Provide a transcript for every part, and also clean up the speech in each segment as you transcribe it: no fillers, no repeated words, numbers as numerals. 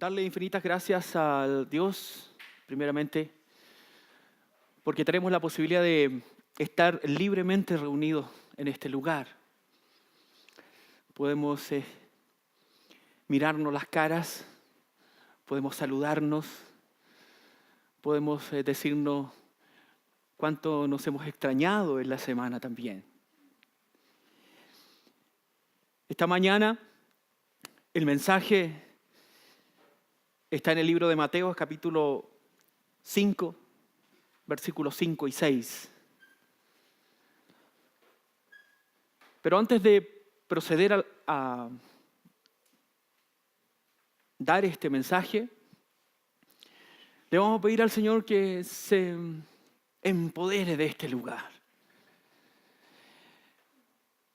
darle infinitas gracias al Dios, primeramente, porque tenemos la posibilidad de estar libremente reunidos en este lugar. Podemos mirarnos las caras, podemos saludarnos, podemos decirnos cuánto nos hemos extrañado en la semana también. Esta mañana el mensaje está en el libro de Mateo, capítulo 5, versículos 5 y 6. Pero antes de proceder a dar este mensaje, le vamos a pedir al Señor que se empodere de este lugar.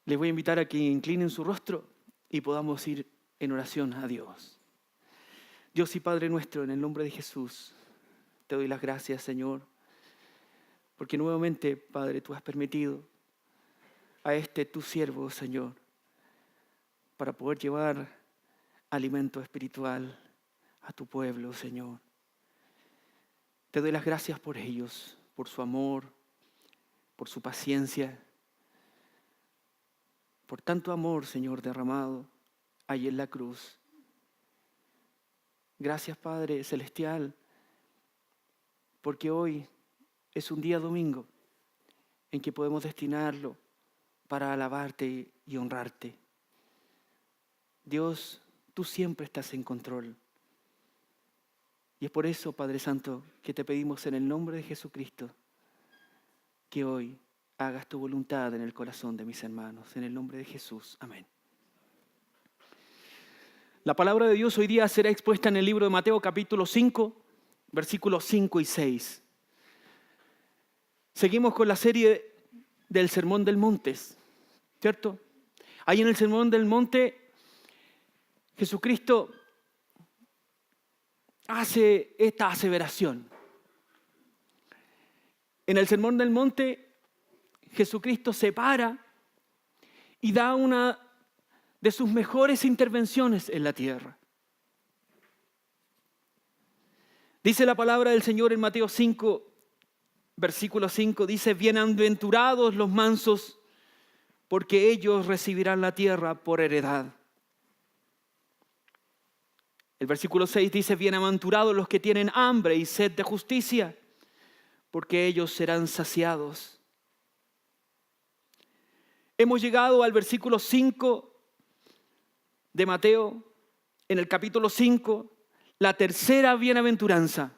Les voy a invitar a que inclinen su rostro y podamos ir en oración a Dios. Dios y Padre nuestro, en el nombre de Jesús, te doy las gracias, Señor, porque nuevamente, Padre, tú has permitido a tu siervo, Señor, para poder llevar alimento espiritual a tu pueblo, Señor. Te doy las gracias por ellos, por su amor, por su paciencia, por tanto amor, Señor, derramado ahí en la cruz. Gracias, Padre Celestial, porque hoy es un día domingo en que podemos destinarlo para alabarte y honrarte. Dios, tú siempre estás en control. Y es por eso, Padre Santo, que te pedimos en el nombre de Jesucristo que hoy hagas tu voluntad en el corazón de mis hermanos. En el nombre de Jesús. Amén. La palabra de Dios hoy día será expuesta en el libro de Mateo capítulo 5, versículos 5 y 6. Seguimos con la serie del Sermón del Monte, ¿cierto? Ahí en el Sermón del Monte, Jesucristo hace esta aseveración. En el Sermón del Monte, Jesucristo se para y da una de sus mejores intervenciones en la tierra. Dice la palabra del Señor en Mateo 5, versículo 5, dice: bienaventurados los mansos, porque ellos recibirán la tierra por heredad. El versículo 6 dice: bienaventurados los que tienen hambre y sed de justicia, porque ellos serán saciados. Hemos llegado al versículo 5 de Mateo, en el capítulo 5, la tercera bienaventuranza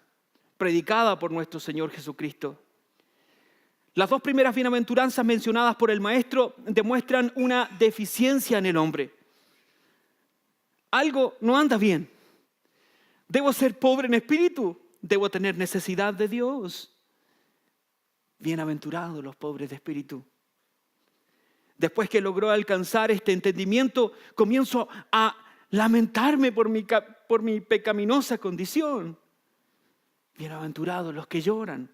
predicada por nuestro Señor Jesucristo. Las dos primeras bienaventuranzas mencionadas por el Maestro demuestran una deficiencia en el hombre. Algo no anda bien. Debo ser pobre en espíritu, debo tener necesidad de Dios. Bienaventurados los pobres de espíritu. Después que logró alcanzar este entendimiento, comienzo a lamentarme por mi pecaminosa condición. Bienaventurados los que lloran.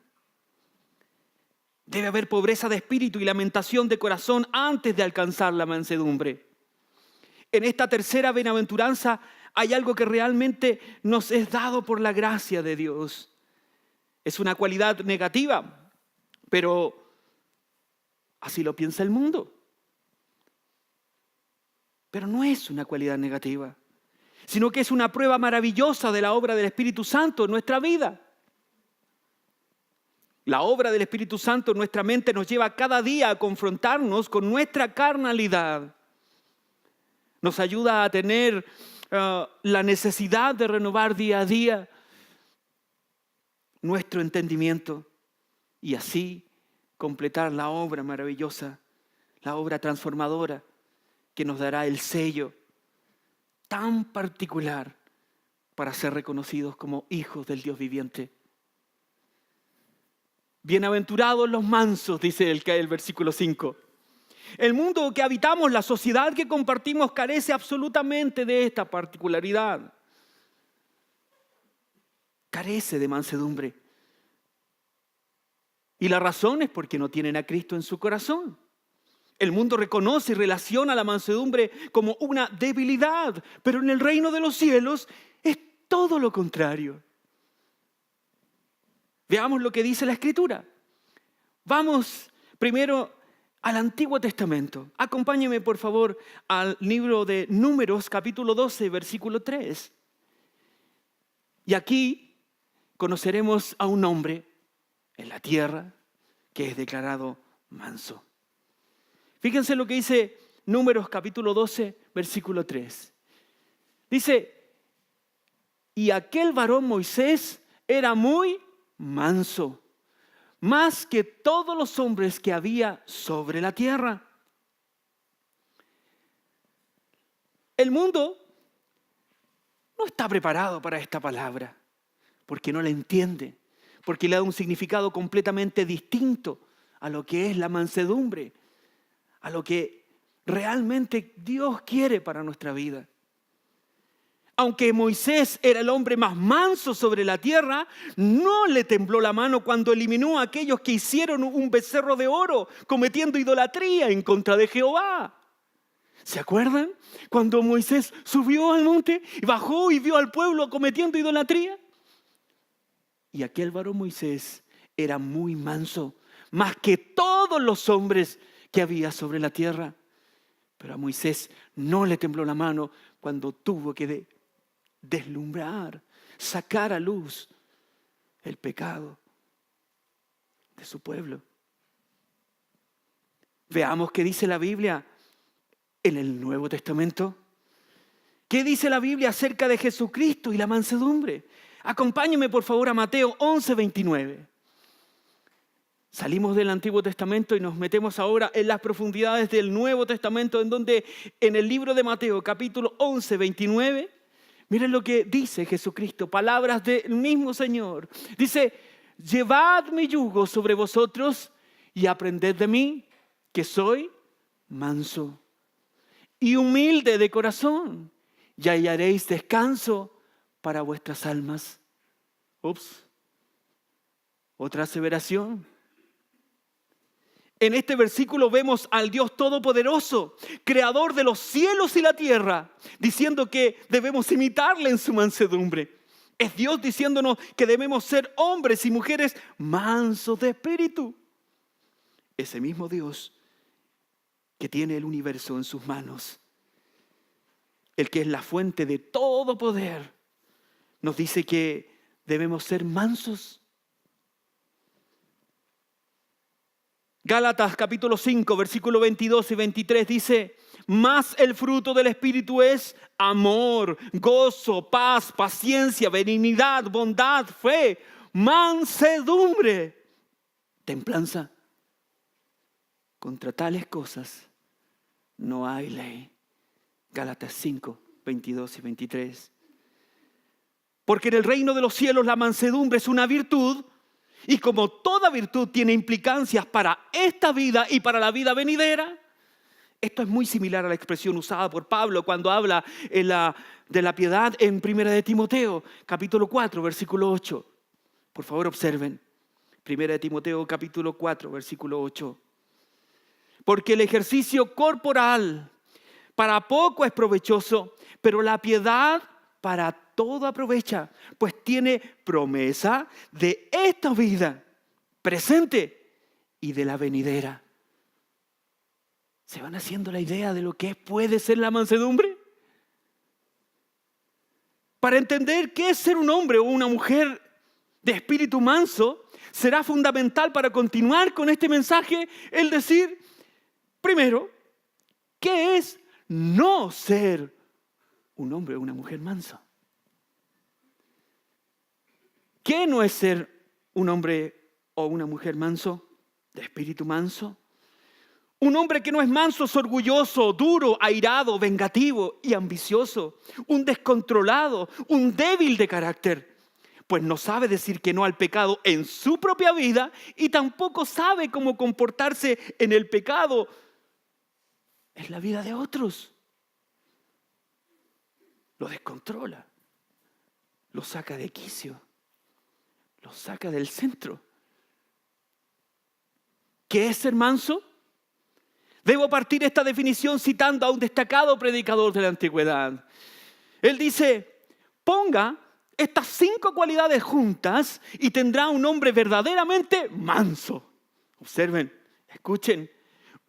Debe haber pobreza de espíritu y lamentación de corazón antes de alcanzar la mansedumbre. En esta tercera bienaventuranza hay algo que realmente nos es dado por la gracia de Dios. Es una cualidad negativa, pero así lo piensa el mundo. Pero no es una cualidad negativa, sino que es una prueba maravillosa de la obra del Espíritu Santo en nuestra vida. La obra del Espíritu Santo en nuestra mente nos lleva cada día a confrontarnos con nuestra carnalidad. Nos ayuda a tener la necesidad de renovar día a día nuestro entendimiento y así completar la obra maravillosa, la obra transformadora que nos dará el sello tan particular para ser reconocidos como hijos del Dios viviente. Bienaventurados los mansos, dice el versículo 5. El mundo que habitamos, la sociedad que compartimos, carece absolutamente de esta particularidad. Carece de mansedumbre. Y la razón es porque no tienen a Cristo en su corazón. El mundo reconoce y relaciona la mansedumbre como una debilidad, pero en el reino de los cielos es todo lo contrario. Veamos lo que dice la Escritura. Vamos primero al Antiguo Testamento. Acompáñeme, por favor, al libro de Números, capítulo 12, versículo 3. Y aquí conoceremos a un hombre en la tierra que es declarado manso. Fíjense lo que dice Números, capítulo 12, versículo 3. Dice, y aquel varón Moisés era muy manso, más que todos los hombres que había sobre la tierra. El mundo no está preparado para esta palabra, porque no la entiende, porque le da un significado completamente distinto a lo que es la mansedumbre, a lo que realmente Dios quiere para nuestra vida. Aunque Moisés era el hombre más manso sobre la tierra, no le tembló la mano cuando eliminó a aquellos que hicieron un becerro de oro cometiendo idolatría en contra de Jehová. ¿Se acuerdan? Cuando Moisés subió al monte y bajó y vio al pueblo cometiendo idolatría. Y aquel varón Moisés era muy manso, más que todos los hombres que había sobre la tierra. Pero a Moisés no le tembló la mano cuando tuvo que deslumbrar, sacar a luz el pecado de su pueblo. Veamos qué dice la Biblia en el Nuevo Testamento. ¿Qué dice la Biblia acerca de Jesucristo y la mansedumbre? Acompáñenme por favor a Mateo 11, 29. Salimos del Antiguo Testamento y nos metemos ahora en las profundidades del Nuevo Testamento, en donde en el libro de Mateo, capítulo 11, 29, miren lo que dice Jesucristo, palabras del mismo Señor. Dice, llevad mi yugo sobre vosotros y aprended de mí, que soy manso y humilde de corazón, y hallaréis descanso para vuestras almas. Otra aseveración. En este versículo vemos al Dios Todopoderoso, creador de los cielos y la tierra, diciendo que debemos imitarle en su mansedumbre. Es Dios diciéndonos que debemos ser hombres y mujeres mansos de espíritu. Ese mismo Dios que tiene el universo en sus manos, el que es la fuente de todo poder, nos dice que debemos ser mansos. Gálatas capítulo 5, versículo 22 y 23 dice, mas el fruto del Espíritu es amor, gozo, paz, paciencia, benignidad, bondad, fe, mansedumbre, templanza. Contra tales cosas no hay ley. Gálatas 5, 22 y 23. Porque en el reino de los cielos la mansedumbre es una virtud, y como toda virtud tiene implicancias para esta vida y para la vida venidera, esto es muy similar a la expresión usada por Pablo cuando habla de la piedad en 1 de Timoteo, capítulo 4, versículo 8. Por favor, observen. 1 de Timoteo, capítulo 4, versículo 8. Porque el ejercicio corporal para poco es provechoso, pero la piedad para todo aprovecha, pues tiene promesa de esta vida presente y de la venidera. ¿Se van haciendo la idea de lo que puede ser la mansedumbre? Para entender qué es ser un hombre o una mujer de espíritu manso, será fundamental para continuar con este mensaje el decir, primero, ¿qué es no ser un hombre o una mujer manso? ¿Qué no es ser un hombre o una mujer manso, de espíritu manso? Un hombre que no es manso es orgulloso, duro, airado, vengativo y ambicioso. Un descontrolado, un débil de carácter. Pues no sabe decir que no al pecado en su propia vida y tampoco sabe cómo comportarse en el pecado en la vida de otros. Lo descontrola, lo saca de quicio, lo saca del centro. ¿Qué es ser manso? Debo partir esta definición citando a un destacado predicador de la antigüedad. Él dice, ponga estas 5 cualidades juntas y tendrá un hombre verdaderamente manso. Observen, escuchen,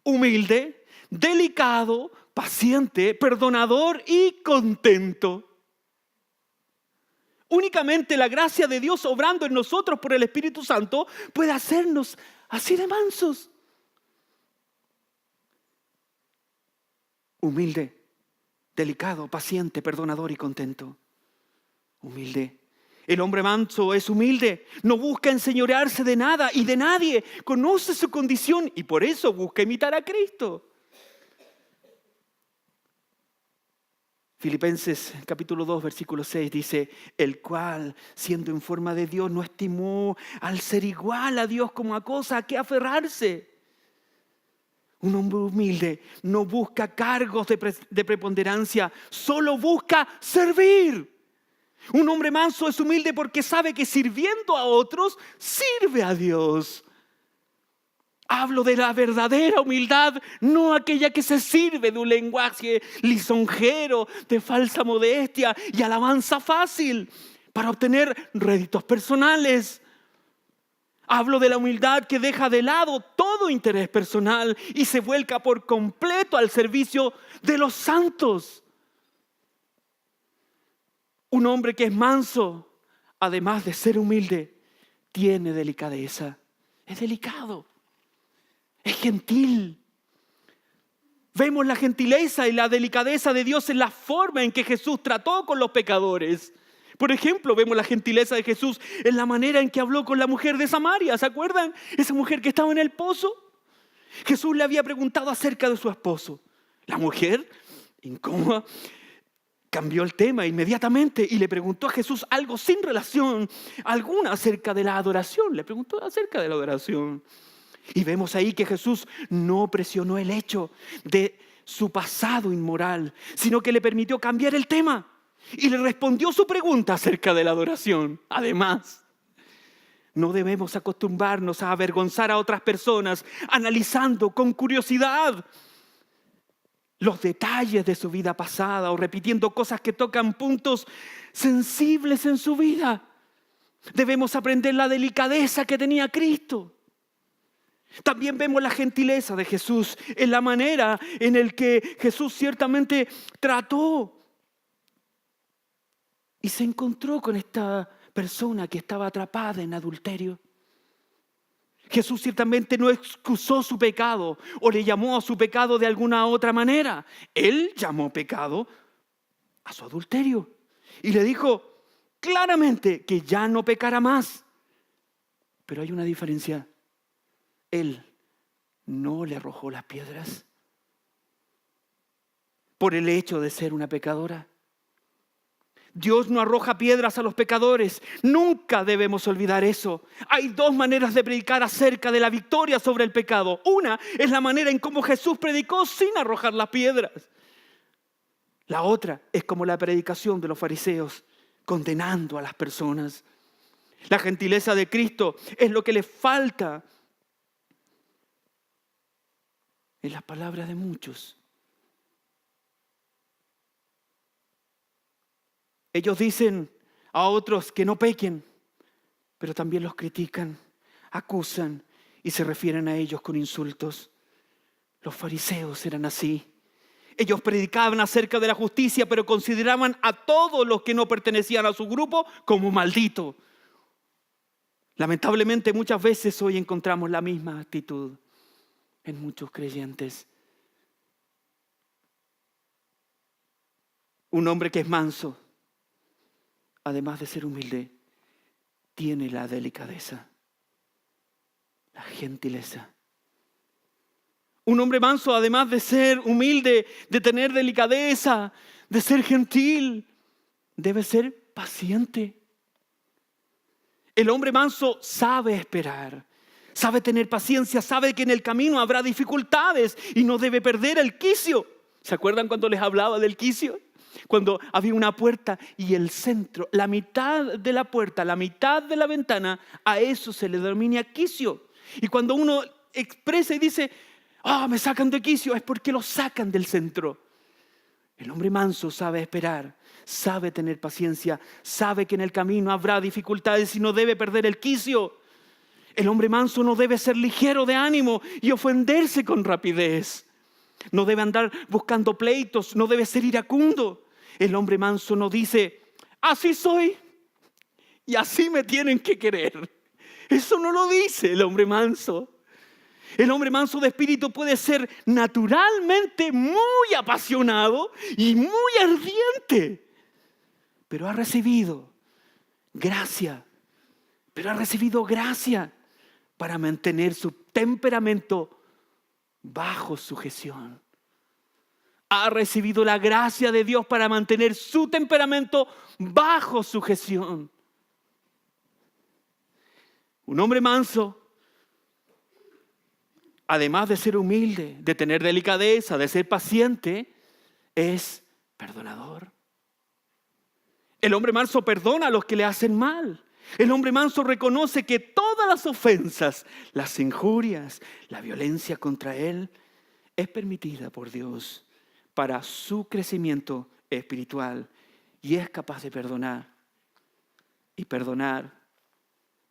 humilde, delicado, paciente, perdonador y contento. Únicamente la gracia de Dios obrando en nosotros por el Espíritu Santo puede hacernos así de mansos. Humilde, delicado, paciente, perdonador y contento. Humilde. El hombre manso es humilde, no busca enseñorearse de nada y de nadie, conoce su condición y por eso busca imitar a Cristo. Filipenses capítulo 2 versículo 6 dice, el cual siendo en forma de Dios no estimó al ser igual a Dios como a cosa a que aferrarse. Un hombre humilde no busca cargos de preponderancia, solo busca servir. Un hombre manso es humilde porque sabe que sirviendo a otros, sirve a Dios. Hablo de la verdadera humildad, no aquella que se sirve de un lenguaje lisonjero, de falsa modestia y alabanza fácil para obtener réditos personales. Hablo de la humildad que deja de lado todo interés personal y se vuelca por completo al servicio de los santos. Un hombre que es manso, además de ser humilde, tiene delicadeza. Es delicado, es gentil. Vemos la gentileza y la delicadeza de Dios en la forma en que Jesús trató con los pecadores. Por ejemplo, vemos la gentileza de Jesús en la manera en que habló con la mujer de Samaria. ¿Se acuerdan? Esa mujer que estaba en el pozo. Jesús le había preguntado acerca de su esposo. La mujer, incómoda, cambió el tema inmediatamente y le preguntó a Jesús algo sin relación alguna acerca de la adoración. Le preguntó acerca de la adoración. Y vemos ahí que Jesús no presionó el hecho de su pasado inmoral, sino que le permitió cambiar el tema. Y le respondió su pregunta acerca de la adoración. Además, no debemos acostumbrarnos a avergonzar a otras personas analizando con curiosidad los detalles de su vida pasada o repitiendo cosas que tocan puntos sensibles en su vida. Debemos aprender la delicadeza que tenía Cristo. También vemos la gentileza de Jesús en la manera en la que Jesús ciertamente trató y se encontró con esta persona que estaba atrapada en adulterio. Jesús ciertamente no excusó su pecado o le llamó a su pecado de alguna otra manera. Él llamó pecado a su adulterio y le dijo claramente que ya no pecará más. Pero hay una diferencia. Él no le arrojó las piedras por el hecho de ser una pecadora. Dios no arroja piedras a los pecadores. Nunca debemos olvidar eso. Hay 2 maneras de predicar acerca de la victoria sobre el pecado. Una es la manera en cómo Jesús predicó sin arrojar las piedras. La otra es como la predicación de los fariseos, condenando a las personas. La gentileza de Cristo es lo que le falta en las palabras de muchos. Ellos dicen a otros que no pequen, pero también los critican, acusan y se refieren a ellos con insultos. Los fariseos eran así. Ellos predicaban acerca de la justicia, pero consideraban a todos los que no pertenecían a su grupo como malditos. Lamentablemente muchas veces hoy encontramos la misma actitud en muchos creyentes. Un hombre que es manso, además de ser humilde, tiene la delicadeza, la gentileza. Un hombre manso, además de ser humilde, de tener delicadeza, de ser gentil, debe ser paciente. El hombre manso sabe esperar, sabe tener paciencia, sabe que en el camino habrá dificultades y no debe perder el quicio. ¿Se acuerdan cuando les hablaba del quicio? Cuando había una puerta y el centro, la mitad de la puerta, la mitad de la ventana, a eso se le denomina quicio. Y cuando uno expresa y dice, me sacan de quicio, es porque lo sacan del centro. El hombre manso sabe esperar, sabe tener paciencia, sabe que en el camino habrá dificultades y no debe perder el quicio. El hombre manso no debe ser ligero de ánimo y ofenderse con rapidez. No debe andar buscando pleitos, no debe ser iracundo. El hombre manso no dice, así soy y así me tienen que querer. Eso no lo dice el hombre manso. El hombre manso de espíritu puede ser naturalmente muy apasionado y muy ardiente, pero ha recibido gracia para mantener su temperamento bajo sujeción. Ha recibido la gracia de Dios para mantener su temperamento bajo sujeción. Un hombre manso, además de ser humilde, de tener delicadeza, de ser paciente, es perdonador. El hombre manso perdona a los que le hacen mal. El hombre manso reconoce que todas las ofensas, las injurias, la violencia contra él es permitida por Dios para su crecimiento espiritual y es capaz de perdonar y perdonar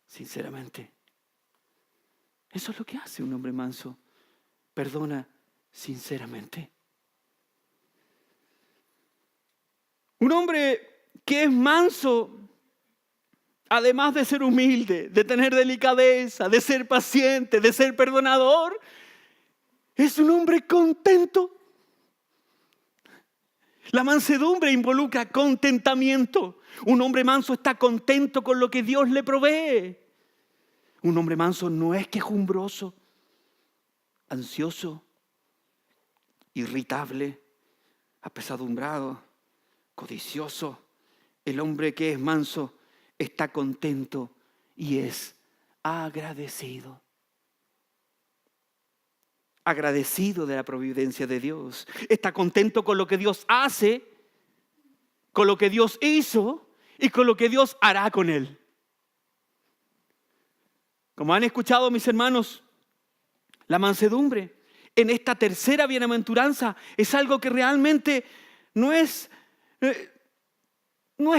sinceramente. Eso es lo que hace un hombre manso. Perdona sinceramente. Un hombre que es manso, además de ser humilde, de tener delicadeza, de ser paciente, de ser perdonador, es un hombre contento. La mansedumbre involucra contentamiento. Un hombre manso está contento con lo que Dios le provee. Un hombre manso no es quejumbroso, ansioso, irritable, apesadumbrado, codicioso. El hombre que es manso está contento y es agradecido. Agradecido de la providencia de Dios. Está contento con lo que Dios hace, con lo que Dios hizo y con lo que Dios hará con él. Como han escuchado mis hermanos, la mansedumbre en esta tercera bienaventuranza es algo que realmente no es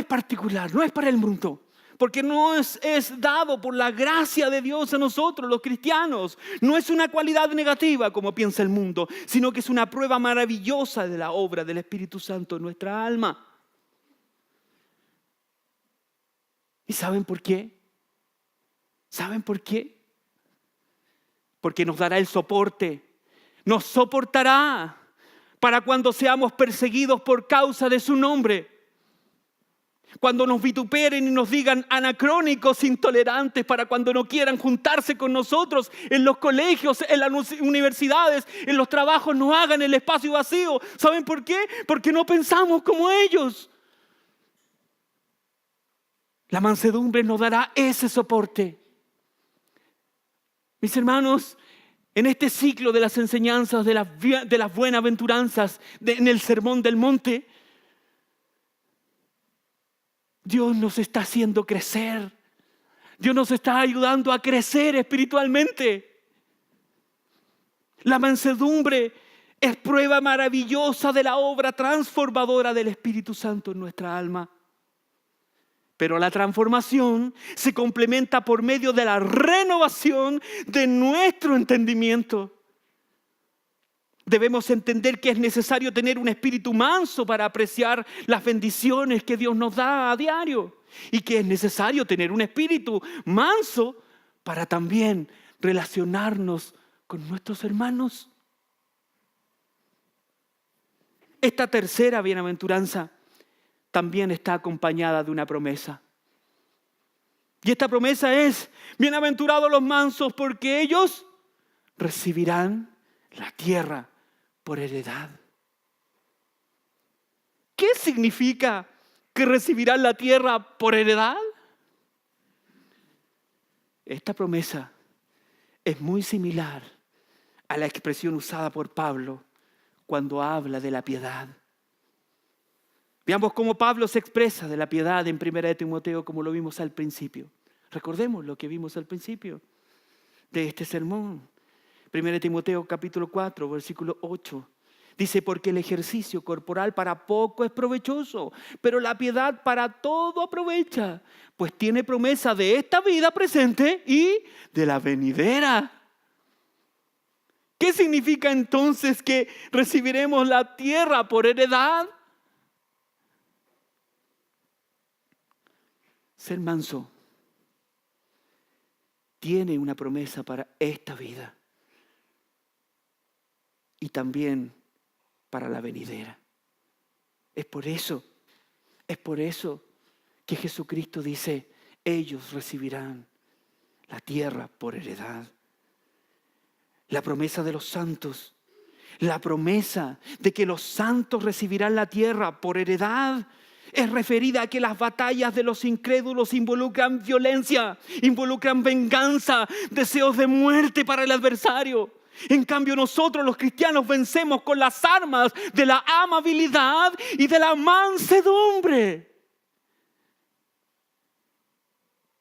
particular, no es para el mundo. Porque no es dado por la gracia de Dios a nosotros, los cristianos. No es una cualidad negativa como piensa el mundo, sino que es una prueba maravillosa de la obra del Espíritu Santo en nuestra alma. ¿Y saben por qué? ¿Saben por qué? Porque nos dará el soporte, nos soportará para cuando seamos perseguidos por causa de su nombre. Cuando nos vituperen y nos digan anacrónicos, intolerantes, para cuando no quieran juntarse con nosotros en los colegios, en las universidades, en los trabajos, nos hagan el espacio vacío. ¿Saben por qué? Porque no pensamos como ellos. La mansedumbre nos dará ese soporte. Mis hermanos, en este ciclo de las enseñanzas de las buenaventuranzas en el Sermón del Monte, Dios nos está haciendo crecer. Dios nos está ayudando a crecer espiritualmente. La mansedumbre es prueba maravillosa de la obra transformadora del Espíritu Santo en nuestra alma. Pero la transformación se complementa por medio de la renovación de nuestro entendimiento. Debemos entender que es necesario tener un espíritu manso para apreciar las bendiciones que Dios nos da a diario. Y que es necesario tener un espíritu manso para también relacionarnos con nuestros hermanos. Esta tercera bienaventuranza también está acompañada de una promesa. Y esta promesa es: bienaventurados los mansos, porque ellos recibirán la tierra por heredad. ¿Qué significa que recibirán la tierra por heredad? Esta promesa es muy similar a la expresión usada por Pablo cuando habla de la piedad. Veamos cómo Pablo se expresa de la piedad en 1 Timoteo, como lo vimos al principio. Recordemos lo que vimos al principio de este sermón. 1 Timoteo capítulo 4, versículo 8. Dice, porque el ejercicio corporal para poco es provechoso, pero la piedad para todo aprovecha, pues tiene promesa de esta vida presente y de la venidera. ¿Qué significa entonces que recibiremos la tierra por heredad? Ser manso tiene una promesa para esta vida y también para la venidera. Es por eso que Jesucristo dice, ellos recibirán la tierra por heredad. La promesa de los santos, la promesa de que los santos recibirán la tierra por heredad, es referida a que las batallas de los incrédulos involucran violencia, involucran venganza, deseos de muerte para el adversario. En cambio, nosotros los cristianos vencemos con las armas de la amabilidad y de la mansedumbre.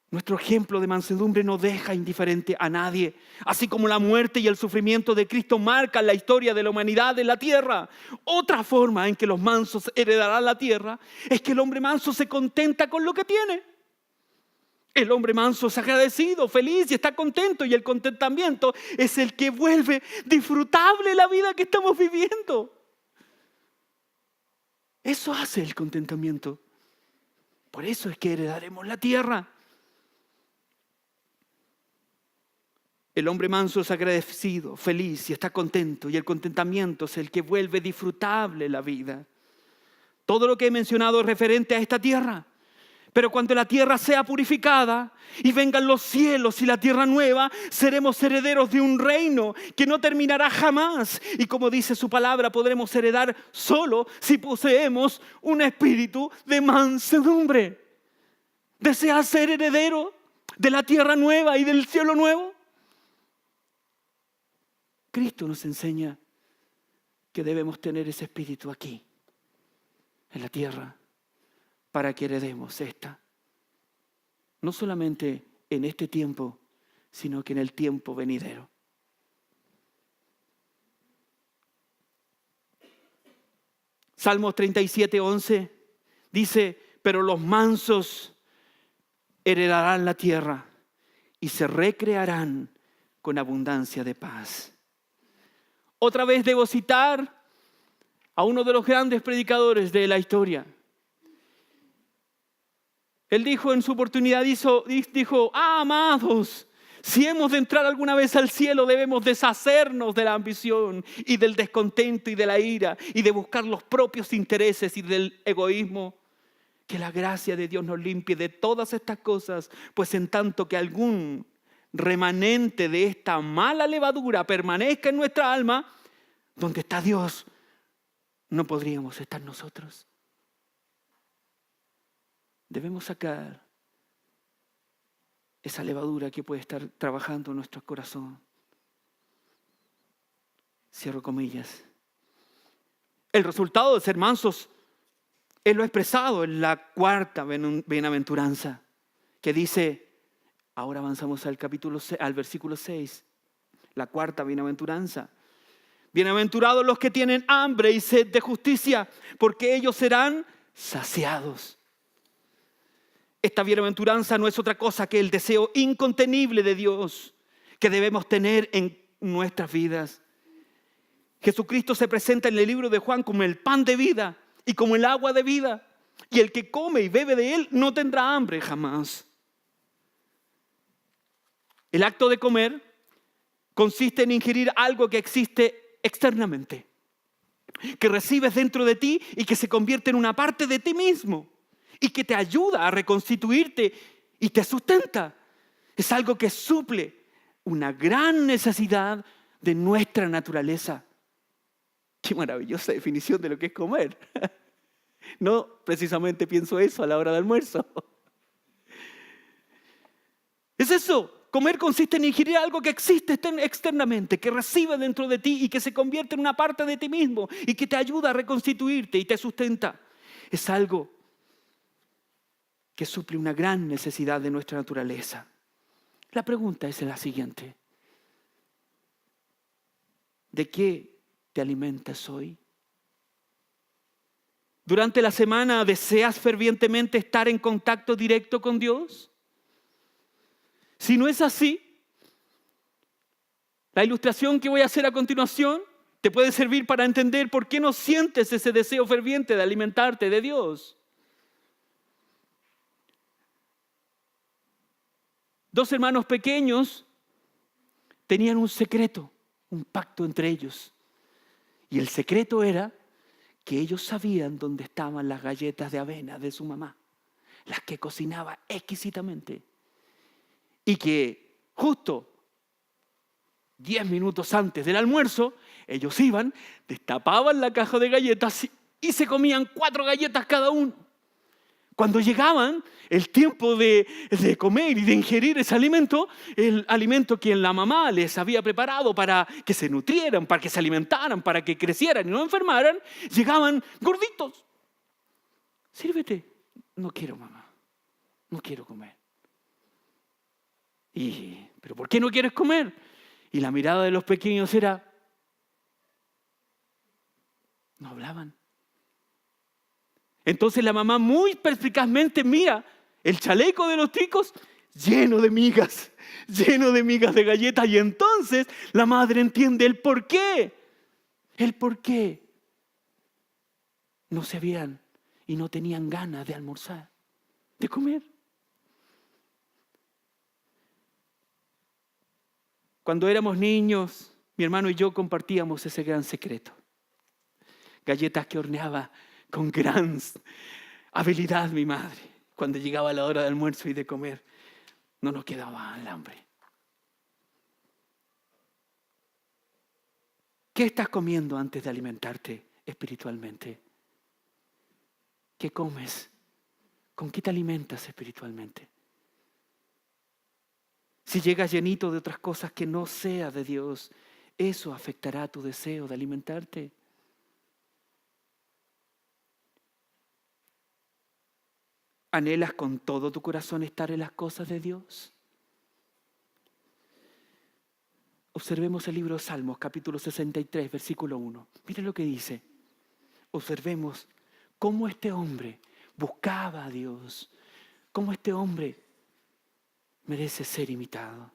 Nuestro ejemplo de mansedumbre no deja indiferente a nadie, así como la muerte y el sufrimiento de Cristo marcan la historia de la humanidad en la tierra. Otra forma en que los mansos heredarán la tierra es que el hombre manso se contenta con lo que tiene. El hombre manso es agradecido, feliz y está contento, y el contentamiento es el que vuelve disfrutable la vida que estamos viviendo. Eso hace el contentamiento. Por eso es que heredaremos la tierra. El hombre manso es agradecido, feliz y está contento, y el contentamiento es el que vuelve disfrutable la vida. Todo lo que he mencionado es referente a esta tierra. Pero cuando la tierra sea purificada y vengan los cielos y la tierra nueva, seremos herederos de un reino que no terminará jamás. Y como dice su palabra, podremos heredar solo si poseemos un espíritu de mansedumbre. ¿Deseas ser heredero de la tierra nueva y del cielo nuevo? Cristo nos enseña que debemos tener ese espíritu aquí, en la tierra, para que heredemos esta. No solamente en este tiempo, sino que en el tiempo venidero. Salmos 37:11 dice, pero los mansos heredarán la tierra y se recrearán con abundancia de paz. Otra vez debo citar a uno de los grandes predicadores de la historia. Él dijo en su oportunidad, dijo, amados, si hemos de entrar alguna vez al cielo, debemos deshacernos de la ambición y del descontento y de la ira y de buscar los propios intereses y del egoísmo. Que la gracia de Dios nos limpie de todas estas cosas, pues en tanto que algún remanente de esta mala levadura permanezca en nuestra alma, donde está Dios, no podríamos estar nosotros. Debemos sacar esa levadura que puede estar trabajando en nuestro corazón. Cierro comillas. El resultado de ser mansos es lo expresado en la cuarta bienaventuranza, que dice, ahora avanzamos al versículo 6, la cuarta bienaventuranza. Bienaventurados los que tienen hambre y sed de justicia, porque ellos serán saciados. Esta bienaventuranza no es otra cosa que el deseo incontenible de Dios que debemos tener en nuestras vidas. Jesucristo se presenta en el libro de Juan como el pan de vida y como el agua de vida. Y el que come y bebe de él no tendrá hambre jamás. El acto de comer consiste en ingerir algo que existe externamente, que recibes dentro de ti y que se convierte en una parte de ti mismo y que te ayuda a reconstituirte y te sustenta. Es algo que suple una gran necesidad de nuestra naturaleza. Qué maravillosa definición de lo que es comer. No precisamente pienso eso a la hora de almuerzo. Es eso. Comer consiste en ingerir algo que existe externamente, que recibe dentro de ti y que se convierte en una parte de ti mismo y que te ayuda a reconstituirte y te sustenta. Es algo que suple una gran necesidad de nuestra naturaleza. La pregunta es la siguiente. ¿De qué te alimentas hoy? Durante la semana, ¿deseas fervientemente estar en contacto directo con Dios? Si no es así, la ilustración que voy a hacer a continuación te puede servir para entender por qué no sientes ese deseo ferviente de alimentarte de Dios. 2 hermanos pequeños tenían un secreto, un pacto entre ellos. Y el secreto era que ellos sabían dónde estaban las galletas de avena de su mamá, las que cocinaba exquisitamente. Y que justo 10 minutos antes del almuerzo, ellos iban, destapaban la caja de galletas y se comían 4 galletas cada uno. Cuando llegaban el tiempo de comer y de ingerir ese alimento, el alimento que la mamá les había preparado para que se nutrieran, para que se alimentaran, para que crecieran y no enfermaran, llegaban gorditos. Sírvete. No quiero, mamá. No quiero comer. ¿Pero por qué no quieres comer? Y la mirada de los pequeños era, no hablaban. Entonces la mamá muy perspicazmente mira el chaleco de los chicos lleno de migas de galletas. Y entonces la madre entiende el por qué no se habían y no tenían ganas de almorzar, de comer. Cuando éramos niños, mi hermano y yo compartíamos ese gran secreto. Galletas que horneaba con gran habilidad mi madre. Cuando llegaba la hora de almuerzo y de comer, no nos quedaba el hambre. ¿Qué estás comiendo antes de alimentarte espiritualmente? ¿Qué comes? ¿Con qué te alimentas espiritualmente? Si llegas llenito de otras cosas que no sea de Dios, eso afectará tu deseo de alimentarte. ¿Anhelas con todo tu corazón estar en las cosas de Dios? Observemos el libro de Salmos, capítulo 63, versículo 1. Mire lo que dice. Observemos cómo este hombre buscaba a Dios, cómo este hombre merece ser imitado.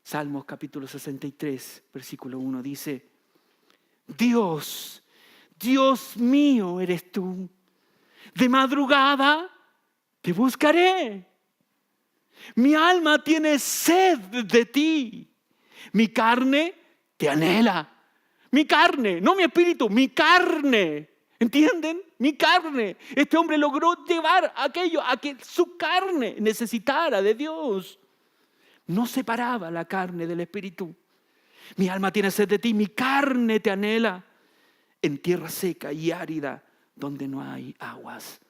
Salmos, capítulo 63, versículo 1 dice, Dios, Dios mío eres tú. De madrugada te buscaré. Mi alma tiene sed de ti. Mi carne te anhela. Mi carne, no mi espíritu, mi carne. ¿Entienden? Mi carne. Este hombre logró llevar aquello a que su carne necesitara de Dios. No separaba la carne del espíritu. Mi alma tiene sed de ti, mi carne te anhela. En tierra seca y árida donde no hay aguas.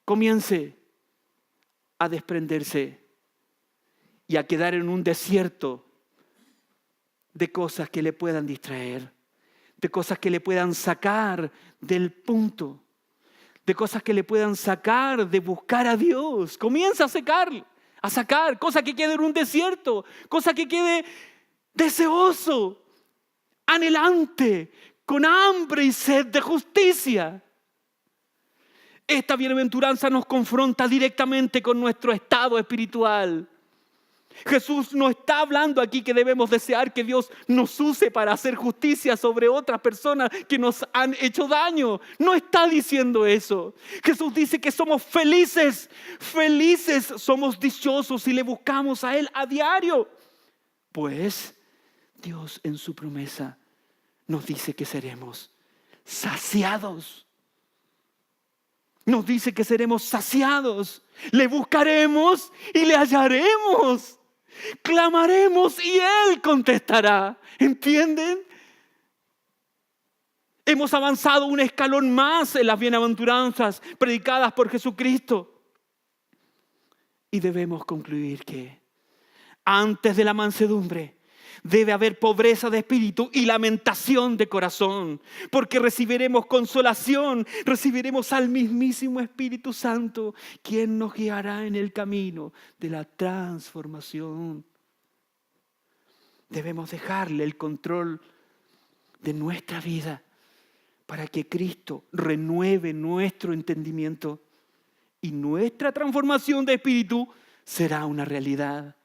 Comience a desprenderse y a quedar en un desierto de cosas que le puedan distraer, de cosas que le puedan sacar del punto, de cosas que le puedan sacar de buscar a Dios. Comienza a sacar cosas que quede en un desierto, cosas que quede deseoso, anhelante, con hambre y sed de justicia. Esta bienaventuranza nos confronta directamente con nuestro estado espiritual. Jesús no está hablando aquí que debemos desear que Dios nos use para hacer justicia sobre otras personas que nos han hecho daño. No está diciendo eso. Jesús dice que somos felices, somos dichosos si le buscamos a Él a diario. Pues Dios en su promesa nos dice que seremos saciados. Nos dice que seremos saciados. Le buscaremos y le hallaremos. Clamaremos y Él contestará. ¿Entienden? Hemos avanzado un escalón más en las bienaventuranzas predicadas por Jesucristo. Y debemos concluir que antes de la mansedumbre debe haber pobreza de espíritu y lamentación de corazón, porque recibiremos consolación, recibiremos al mismísimo Espíritu Santo, quien nos guiará en el camino de la transformación. Debemos dejarle el control de nuestra vida para que Cristo renueve nuestro entendimiento y nuestra transformación de espíritu será una realidad.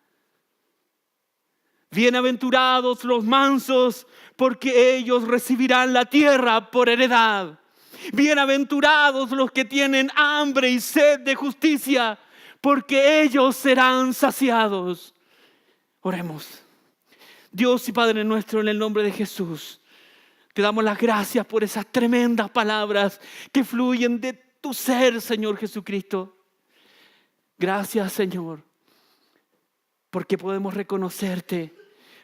Bienaventurados los mansos, porque ellos recibirán la tierra por heredad. Bienaventurados los que tienen hambre y sed de justicia, porque ellos serán saciados. Oremos. Dios y Padre nuestro, en el nombre de Jesús, te damos las gracias por esas tremendas palabras que fluyen de tu ser, Señor Jesucristo. Gracias, Señor, porque podemos reconocerte,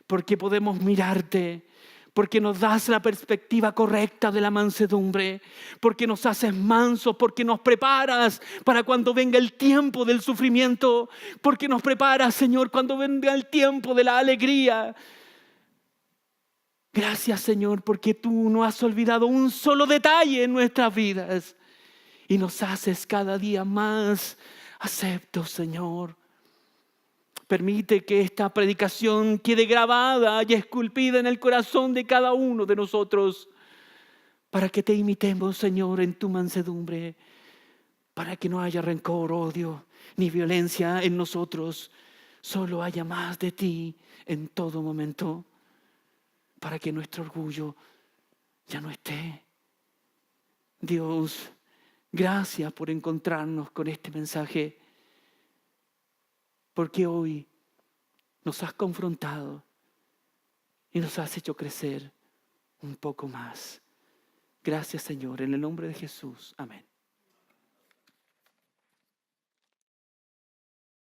porque podemos mirarte, porque nos das la perspectiva correcta de la mansedumbre, porque nos haces mansos, porque nos preparas para cuando venga el tiempo del sufrimiento, porque nos preparas, Señor, cuando venga el tiempo de la alegría. Gracias, Señor, porque tú no has olvidado un solo detalle en nuestras vidas y nos haces cada día más aceptos, Señor. Permite que esta predicación quede grabada y esculpida en el corazón de cada uno de nosotros, para que te imitemos, Señor, en tu mansedumbre, para que no haya rencor, odio, ni violencia en nosotros. Solo haya más de ti en todo momento, para que nuestro orgullo ya no esté. Dios, gracias por encontrarnos con este mensaje, porque hoy nos has confrontado y nos has hecho crecer un poco más. Gracias, Señor, en el nombre de Jesús. Amén.